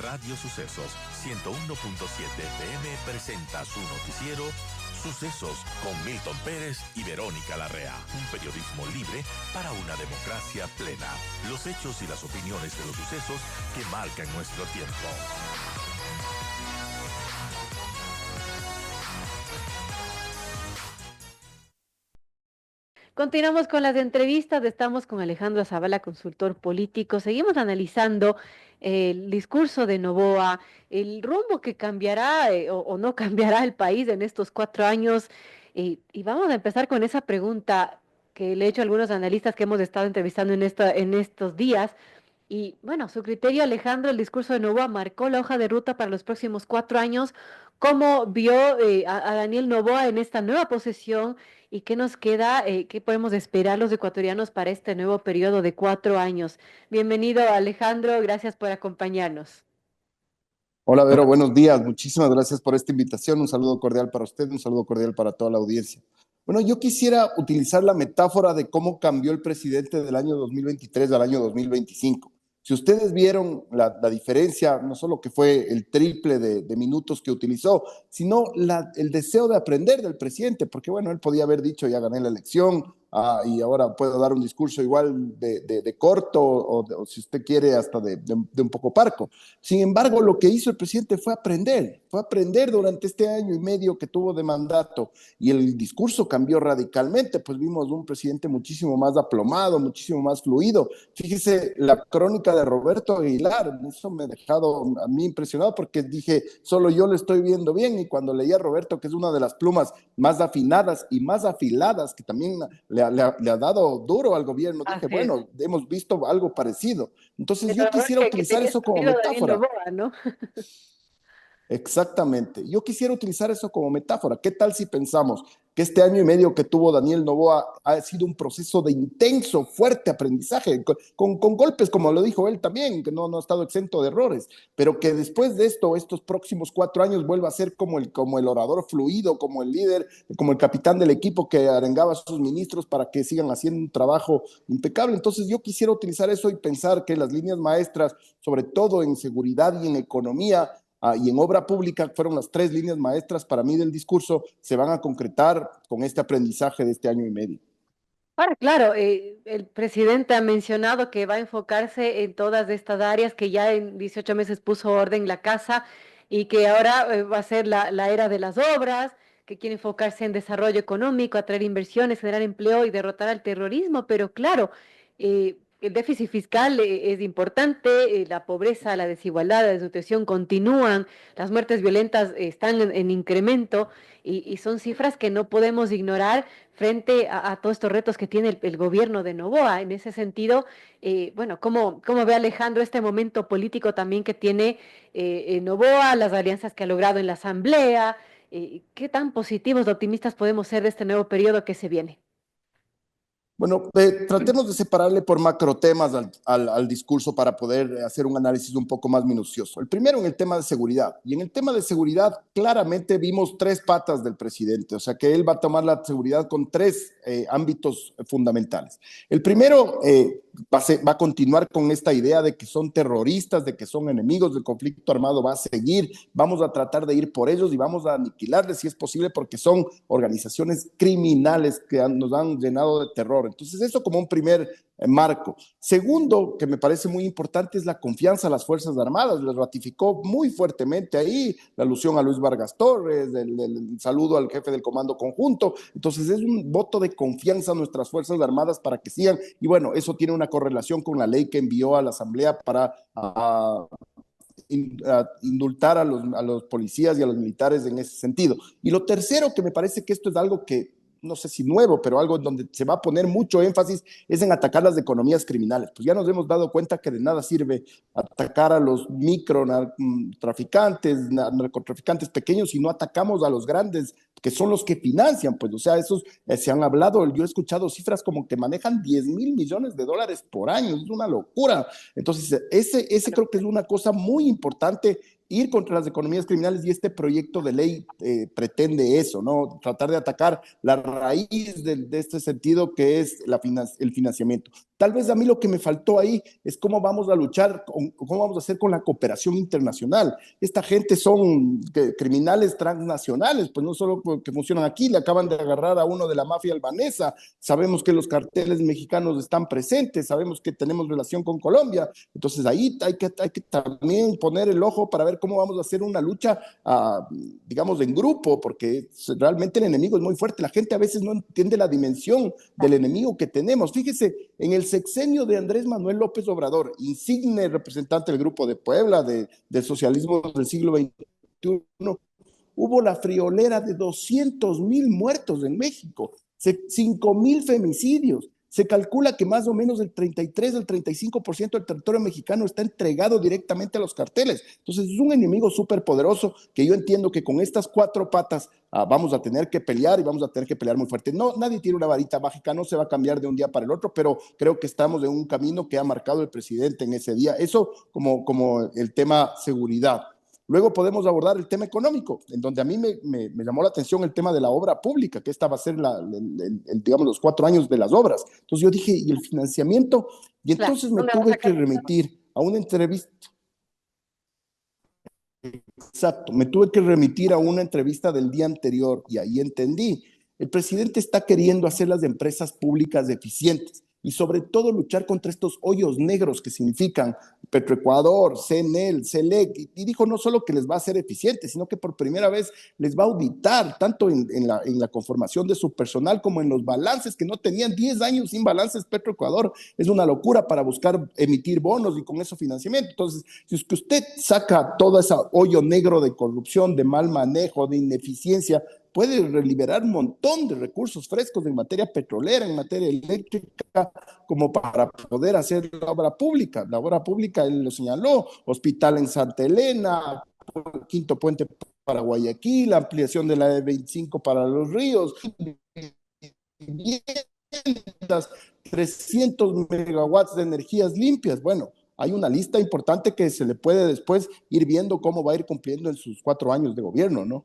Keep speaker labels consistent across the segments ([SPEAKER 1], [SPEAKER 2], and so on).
[SPEAKER 1] Radio Sucesos 101.7 FM presenta su noticiero Sucesos con Milton Pérez y Verónica Larrea. Un periodismo libre para una democracia plena. Los hechos y las opiniones de los sucesos que marcan nuestro tiempo.
[SPEAKER 2] Continuamos con las entrevistas. Estamos con Alejandro Zavala, consultor político. Seguimos analizando el discurso de Noboa, el rumbo que cambiará o no cambiará el país en estos 4 años. Y vamos a empezar con esa pregunta que le he hecho a algunos analistas que hemos estado entrevistando en estos días. Y bueno, su criterio, Alejandro, el discurso de Noboa marcó la hoja de ruta para los próximos 4 años. ¿Cómo vio a Daniel Noboa en esta nueva posesión y qué nos queda, qué podemos esperar los ecuatorianos para este nuevo periodo de 4 años? Bienvenido, Alejandro, gracias por acompañarnos.
[SPEAKER 3] Hola, Vero, buenos días. Muchísimas gracias por esta invitación. Un saludo cordial para usted, un saludo cordial para toda la audiencia. Bueno, yo quisiera utilizar la metáfora de cómo cambió el presidente del año 2023 al año 2025. Si ustedes vieron la diferencia, no solo que fue el triple de minutos que utilizó, sino el deseo de aprender del presidente, porque bueno, él podía haber dicho, ya gané la elección, y ahora puedo dar un discurso igual de corto, o si usted quiere, hasta de un poco parco. Sin embargo, lo que hizo el presidente fue aprender durante este año y medio que tuvo de mandato, y el discurso cambió radicalmente, pues vimos un presidente muchísimo más aplomado, muchísimo más fluido. Fíjese, la crónica de Roberto Aguilar, eso me ha dejado a mí impresionado, porque dije, solo yo lo estoy viendo bien, y cuando leí a Roberto, que es una de las plumas más afinadas y más afiladas, que también le ha dado duro al gobierno, dije, bueno, hemos visto algo parecido. Entonces yo quisiera utilizar eso como metáfora.
[SPEAKER 2] Noboa, ¿no?
[SPEAKER 3] Exactamente. Yo quisiera utilizar eso como metáfora. ¿Qué tal si pensamos que este año y medio que tuvo Daniel Noboa ha sido un proceso de intenso, fuerte aprendizaje, con golpes, como lo dijo él también, que no ha estado exento de errores, pero que después de esto, estos próximos 4 años, vuelva a ser como el orador fluido, como el líder, como el capitán del equipo que arengaba a sus ministros para que sigan haciendo un trabajo impecable? Entonces yo quisiera utilizar eso y pensar que las líneas maestras, sobre todo en seguridad y en economía, y en obra pública, fueron las 3 líneas maestras para mí del discurso, se van a concretar con este aprendizaje de este año y medio.
[SPEAKER 2] Ahora, claro, el presidente ha mencionado que va a enfocarse en todas estas áreas, que ya en 18 meses puso orden en la casa y que ahora va a ser la era de las obras, que quiere enfocarse en desarrollo económico, atraer inversiones, generar empleo y derrotar al terrorismo. Pero claro, el déficit fiscal es importante, la pobreza, la desigualdad, la desnutrición continúan, las muertes violentas están en incremento y son cifras que no podemos ignorar frente a todos estos retos que tiene el gobierno de Noboa. En ese sentido, bueno, ¿cómo ve Alejandro este momento político también que tiene Noboa, las alianzas que ha logrado en la Asamblea? ¿Qué tan positivos o optimistas podemos ser de este nuevo periodo que se viene?
[SPEAKER 3] Bueno, tratemos de separarle por macro temas al discurso para poder hacer un análisis un poco más minucioso. El primero, en el tema de seguridad. Y en el tema de seguridad, claramente vimos 3 patas del presidente, o sea que él va a tomar la seguridad con 3 ámbitos fundamentales. El primero, va a continuar con esta idea de que son terroristas, de que son enemigos del conflicto armado, va a seguir, vamos a tratar de ir por ellos y vamos a aniquilarles si es posible, porque son organizaciones criminales que nos han llenado de terror. Entonces, eso como un primer marco. Segundo, que me parece muy importante, es la confianza a las Fuerzas Armadas. Le ratificó muy fuertemente ahí la alusión a Luis Vargas Torres, el saludo al jefe del Comando Conjunto. Entonces, es un voto de confianza a nuestras Fuerzas Armadas para que sigan. Y bueno, eso tiene una correlación con la ley que envió a la Asamblea para indultar a los policías y a los militares en ese sentido. Y lo tercero, que me parece que esto es algo que no sé si nuevo, pero algo donde se va a poner mucho énfasis, es en atacar las economías criminales. Pues ya nos hemos dado cuenta que de nada sirve atacar a los microtraficantes, narcotraficantes pequeños, si no atacamos a los grandes, que son los que financian. Pues, o sea, esos se han hablado, yo he escuchado cifras como que manejan 10,000 millones de dólares por año, es una locura. Entonces, ese creo que es una cosa muy importante, ir contra las economías criminales, y este proyecto de ley pretende eso, ¿no? Tratar de atacar la raíz de este sentido, que es el financiamiento. Tal vez a mí lo que me faltó ahí es cómo vamos a luchar, cómo vamos a hacer con la cooperación internacional. Esta gente son criminales transnacionales, pues no solo que funcionan aquí, le acaban de agarrar a uno de la mafia albanesa, sabemos que los carteles mexicanos están presentes, sabemos que tenemos relación con Colombia, entonces ahí hay que también poner el ojo para ver cómo vamos a hacer una lucha, digamos, en grupo, porque realmente el enemigo es muy fuerte, la gente a veces no entiende la dimensión del enemigo que tenemos. Fíjese, en el sexenio de Andrés Manuel López Obrador, insigne representante del Grupo de Puebla, del socialismo del siglo XXI, hubo la friolera de 200,000 muertos en México, 5,000 femicidios. Se calcula que más o menos el 33, el 35% del territorio mexicano está entregado directamente a los carteles. Entonces es un enemigo súper poderoso que yo entiendo que con estas 4 patas vamos a tener que pelear y vamos a tener que pelear muy fuerte. No, nadie tiene una varita mágica, no se va a cambiar de un día para el otro, pero creo que estamos en un camino que ha marcado el presidente en ese día. Eso como el tema seguridad. Luego podemos abordar el tema económico, en donde a mí me llamó la atención el tema de la obra pública, que esta va a ser, digamos, los 4 años de las obras. Entonces yo dije, ¿y el financiamiento? Y
[SPEAKER 2] Claro,
[SPEAKER 3] entonces me
[SPEAKER 2] ¿dónde va a
[SPEAKER 3] tuve que
[SPEAKER 2] sacar?
[SPEAKER 3] remitir a una entrevista, exacto, me tuve que remitir a una entrevista del día anterior y ahí entendí. El presidente está queriendo hacer las empresas públicas eficientes y sobre todo luchar contra estos hoyos negros que significan Petroecuador, CNEL, CELEC, y dijo no solo que les va a hacer eficientes, sino que por primera vez les va a auditar tanto en la conformación de su personal como en los balances que no tenían 10 años sin balances Petroecuador. Es una locura para buscar emitir bonos y con eso financiamiento. Entonces, si es que usted saca todo ese hoyo negro de corrupción, de mal manejo, de ineficiencia, puede liberar un montón de recursos frescos en materia petrolera, en materia eléctrica, como para poder hacer la obra pública. La obra pública, él lo señaló, hospital en Santa Elena, quinto puente para Guayaquil, la ampliación de la E25 para los ríos, 300 megawatts de energías limpias. Bueno, hay una lista importante que se le puede después ir viendo cómo va a ir cumpliendo en sus 4 años de gobierno, ¿no?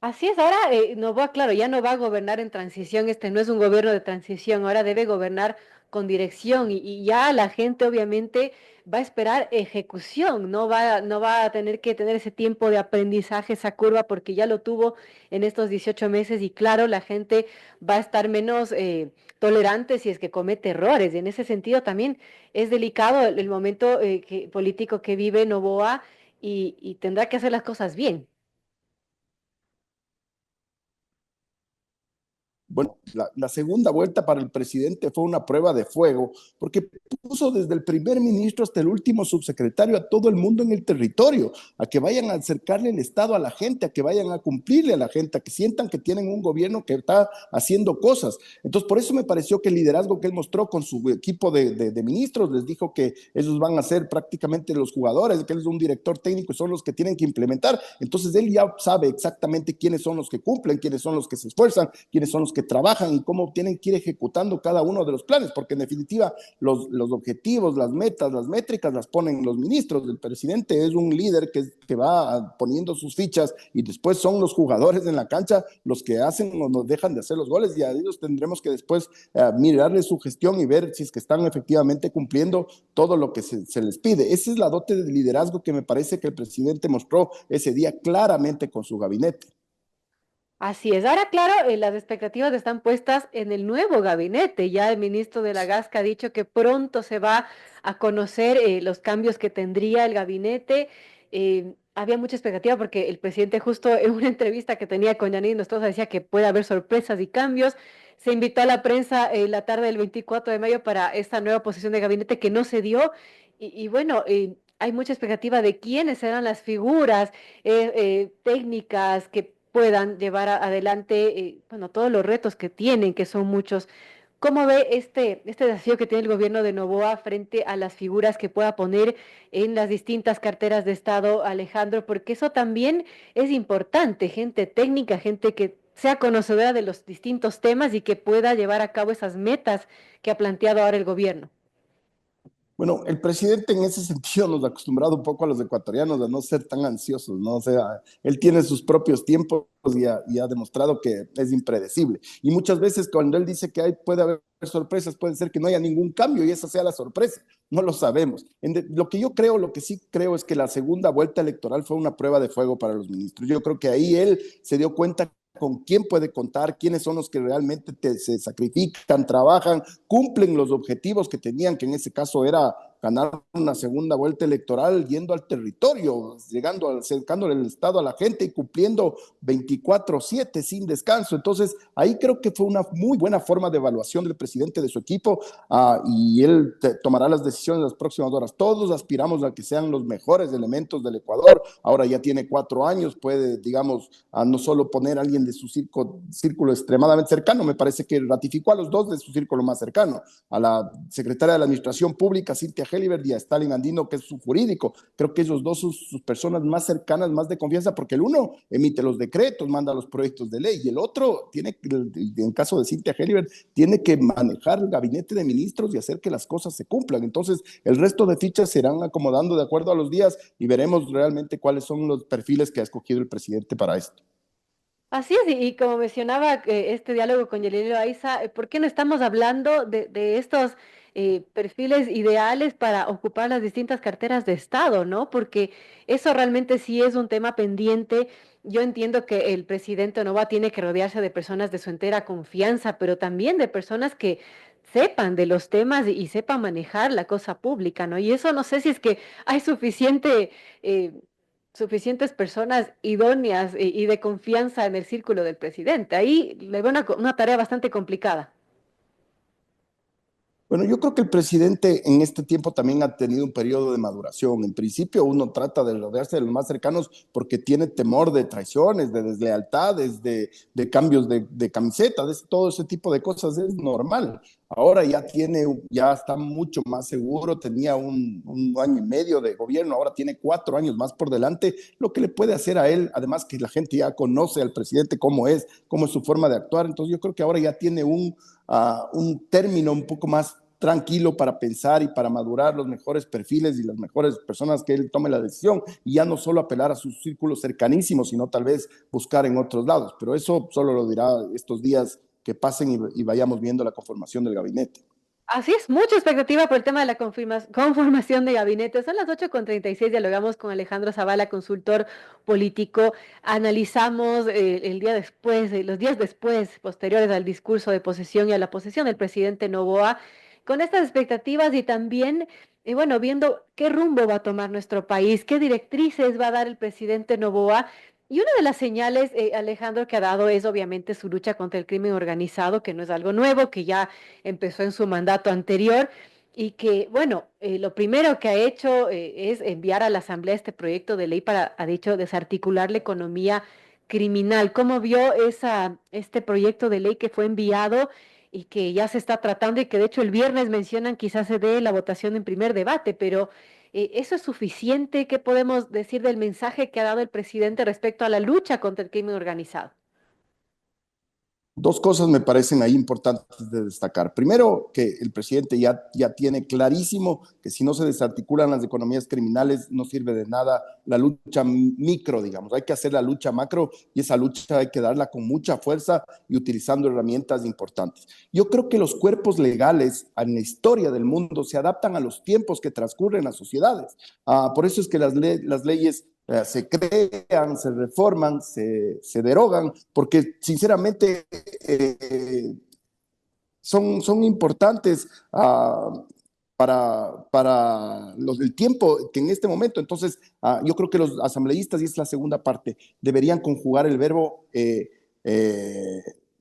[SPEAKER 2] Así es, ahora Novoa, claro, ya no va a gobernar en transición, este no es un gobierno de transición, ahora debe gobernar con dirección y ya la gente obviamente va a esperar ejecución, no va a tener que tener ese tiempo de aprendizaje, esa curva, porque ya lo tuvo en estos 18 meses y claro, la gente va a estar menos tolerante si es que comete errores. Y en ese sentido también es delicado el momento político que vive Novoa y tendrá que hacer las cosas bien.
[SPEAKER 3] Bueno, la segunda vuelta para el presidente fue una prueba de fuego, porque puso desde el primer ministro hasta el último subsecretario a todo el mundo en el territorio, a que vayan a acercarle el Estado a la gente, a que vayan a cumplirle a la gente, a que sientan que tienen un gobierno que está haciendo cosas. Entonces, por eso me pareció que el liderazgo que él mostró con su equipo de ministros, les dijo que ellos van a ser prácticamente los jugadores, que él es un director técnico y son los que tienen que implementar. Entonces, él ya sabe exactamente quiénes son los que cumplen, quiénes son los que se esfuerzan, quiénes son los que trabajan y cómo tienen que ir ejecutando cada uno de los planes, porque en definitiva los objetivos, las metas, las métricas las ponen los ministros. El presidente es un líder que va poniendo sus fichas y después son los jugadores en la cancha los que hacen o nos dejan de hacer los goles y a ellos tendremos que después mirarles su gestión y ver si es que están efectivamente cumpliendo todo lo que se les pide. Esa es la dote de liderazgo que me parece que el presidente mostró ese día claramente con su gabinete.
[SPEAKER 2] Así es. Ahora, claro, las expectativas están puestas en el nuevo gabinete. Ya el ministro de la Gasca ha dicho que pronto se va a conocer los cambios que tendría el gabinete. Había mucha expectativa porque el presidente justo en una entrevista que tenía con Janine Nostroza decía que puede haber sorpresas y cambios. Se invitó a la prensa la tarde del 24 de mayo para esta nueva posición de gabinete que no se dio. Y bueno, hay mucha expectativa de quiénes serán las figuras técnicas que puedan llevar adelante, bueno, todos los retos que tienen, que son muchos. ¿Cómo ve este desafío que tiene el gobierno de Novoa frente a las figuras que pueda poner en las distintas carteras de Estado, Alejandro? Porque eso también es importante, gente técnica, gente que sea conocedora de los distintos temas y que pueda llevar a cabo esas metas que ha planteado ahora el gobierno.
[SPEAKER 3] Bueno, el presidente en ese sentido nos ha acostumbrado un poco a los ecuatorianos a no ser tan ansiosos, ¿no? O sea, él tiene sus propios tiempos y ha demostrado que es impredecible. Y muchas veces cuando él dice que puede haber sorpresas, puede ser que no haya ningún cambio y esa sea la sorpresa, no lo sabemos. Lo que yo creo, lo que sí creo es que la segunda vuelta electoral fue una prueba de fuego para los ministros. Yo creo que ahí él se dio cuenta con quién puede contar, quiénes son los que realmente se sacrifican, trabajan, cumplen los objetivos que tenían, que en ese caso era ganar una segunda vuelta electoral yendo al territorio, llegando, acercándole el Estado a la gente y cumpliendo 24/7 sin descanso. Entonces, ahí creo que fue una muy buena forma de evaluación del presidente de su equipo, y él tomará las decisiones en las próximas horas. Todos aspiramos a que sean los mejores elementos del Ecuador. Ahora ya tiene 4 años, puede, digamos, no solo poner a alguien de su círculo extremadamente cercano, me parece que ratificó a los dos de su círculo más cercano, a la secretaria de la Administración Pública, Cintia Helibert, y a Stalin Andino, que es su jurídico. Creo que ellos dos son sus personas más cercanas, más de confianza, porque el uno emite los decretos, manda los proyectos de ley, y el otro tiene, en caso de Cintia Helibert, tiene que manejar el gabinete de ministros y hacer que las cosas se cumplan. Entonces, el resto de fichas se irán acomodando de acuerdo a los días y veremos realmente cuáles son los perfiles que ha escogido el presidente para esto.
[SPEAKER 2] Así es, y como mencionaba este diálogo con Yelilo Aiza, ¿por qué no estamos hablando de estos perfiles ideales para ocupar las distintas carteras de Estado, ¿no? Porque eso realmente sí es un tema pendiente. Yo entiendo que el presidente Noboa tiene que rodearse de personas de su entera confianza, pero también de personas que sepan de los temas y sepan manejar la cosa pública, ¿no? Y eso no sé si es que hay suficientes personas idóneas y de confianza en el círculo del presidente. Ahí le veo una tarea bastante complicada.
[SPEAKER 3] Bueno, yo creo que el presidente en este tiempo también ha tenido un periodo de maduración. En principio, uno trata de rodearse de los más cercanos porque tiene temor de traiciones, de deslealtades, de cambios de camiseta, todo ese tipo de cosas es normal. Ahora ya está mucho más seguro, tenía un año y medio de gobierno, ahora tiene 4 años más por delante, lo que le puede hacer a él, además que la gente ya conoce al presidente cómo es su forma de actuar. Entonces yo creo que ahora ya tiene un término un poco más tranquilo para pensar y para madurar los mejores perfiles y las mejores personas que él tome la decisión, y ya no solo apelar a sus círculos cercanísimos, sino tal vez buscar en otros lados. Pero eso solo lo dirá estos días que pasen y vayamos viendo la conformación del gabinete.
[SPEAKER 2] Así es, mucha expectativa por el tema de la conformación de gabinete. Son las 8:36, dialogamos con Alejandro Zavala, consultor político. Analizamos el día después, los días después, posteriores al discurso de posesión y a la posesión del presidente Noboa, con estas expectativas y también, bueno, viendo qué rumbo va a tomar nuestro país, qué directrices va a dar el presidente Noboa. Y una de las señales, Alejandro, que ha dado es obviamente su lucha contra el crimen organizado, que no es algo nuevo, que ya empezó en su mandato anterior y que, bueno, lo primero que ha hecho es enviar a la Asamblea este proyecto de ley para, ha dicho, desarticular la economía criminal. ¿Cómo vio este proyecto de ley que fue enviado y que ya se está tratando y que de hecho el viernes mencionan quizás se dé la votación en primer debate, pero ¿eso es suficiente? ¿Qué podemos decir del mensaje que ha dado el presidente respecto a la lucha contra el crimen organizado?
[SPEAKER 3] Dos cosas me parecen ahí importantes de destacar. Primero, que el presidente ya tiene clarísimo que si no se desarticulan las economías criminales no sirve de nada la lucha micro, digamos. Hay que hacer la lucha macro, y esa lucha hay que darla con mucha fuerza y utilizando herramientas importantes. Yo creo que los cuerpos legales en la historia del mundo se adaptan a los tiempos que transcurren en las sociedades. Por eso es que las leyes se crean, se reforman, se derogan, porque sinceramente son importantes para el tiempo que en este momento. Entonces, yo creo que los asambleístas, y es la segunda parte, deberían conjugar el verbo eh,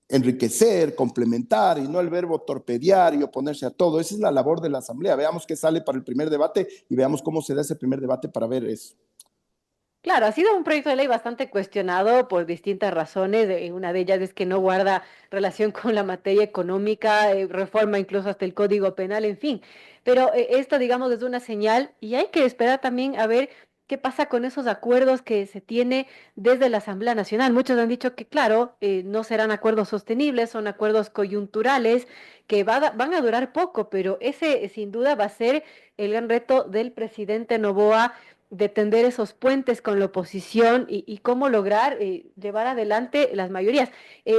[SPEAKER 3] enriquecer, complementar, y no el verbo torpedear y oponerse a todo. Esa es la labor de la asamblea. Veamos qué sale para el primer debate y veamos cómo se da ese primer debate para ver eso.
[SPEAKER 2] Claro, ha sido un proyecto de ley bastante cuestionado por distintas razones. Una de ellas es que no guarda relación con la materia económica, reforma incluso hasta el Código Penal, en fin. Pero esto, digamos, es una señal y hay que esperar también a ver qué pasa con esos acuerdos que se tiene desde la Asamblea Nacional. Muchos han dicho que, claro, no serán acuerdos sostenibles, son acuerdos coyunturales que van a durar poco, pero ese sin duda va a ser el gran reto del presidente Noboa de tender esos puentes con la oposición y cómo lograr llevar adelante las mayorías.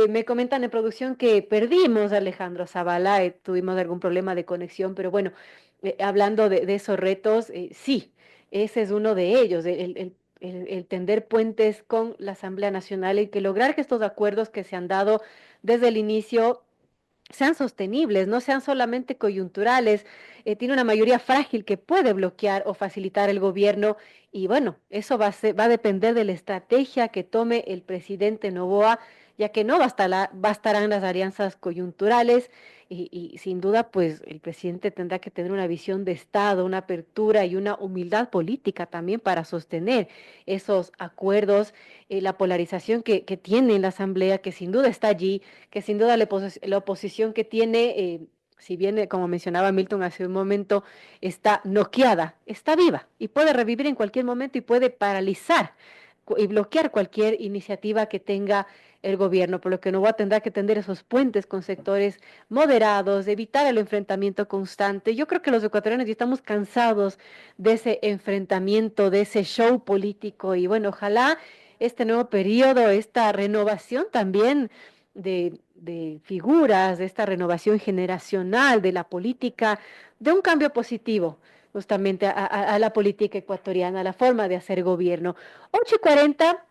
[SPEAKER 2] Me comentan en producción que perdimos a Alejandro Zavala, tuvimos algún problema de conexión, pero bueno, hablando de esos retos, sí, ese es uno de ellos, el tender puentes con la Asamblea Nacional y que lograr que estos acuerdos que se han dado desde el inicio sean sostenibles, no sean solamente coyunturales. Tiene una mayoría frágil que puede bloquear o facilitar el gobierno y bueno, eso va a depender de la estrategia que tome el presidente Noboa, ya que no bastarán las alianzas coyunturales y sin duda pues el presidente tendrá que tener una visión de Estado, una apertura y una humildad política también para sostener esos acuerdos, la polarización que tiene en la Asamblea, que sin duda está allí, que sin duda la oposición que tiene, si bien, como mencionaba Milton hace un momento, está noqueada, está viva y puede revivir en cualquier momento y puede paralizar y bloquear cualquier iniciativa que tenga el gobierno, por lo que Noboa tendrá que tender esos puentes con sectores moderados, evitar el enfrentamiento constante. Yo creo que los ecuatorianos ya estamos cansados de ese enfrentamiento, de ese show político y bueno, ojalá este nuevo periodo, esta renovación también de figuras, de esta renovación generacional de la política, de un cambio positivo justamente a la política ecuatoriana, a la forma de hacer gobierno. 8:40.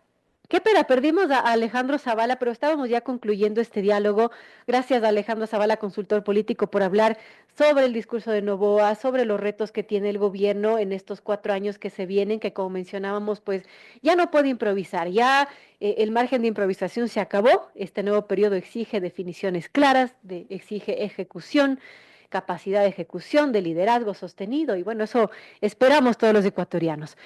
[SPEAKER 2] Qué pena, perdimos a Alejandro Zavala, pero estábamos ya concluyendo este diálogo. Gracias a Alejandro Zavala, consultor político, por hablar sobre el discurso de Noboa, sobre los retos que tiene el gobierno en estos 4 años que se vienen, que como mencionábamos, pues ya no puede improvisar, ya el margen de improvisación se acabó. Este nuevo periodo exige definiciones claras, exige ejecución, capacidad de ejecución, de liderazgo sostenido, y bueno, eso esperamos todos los ecuatorianos.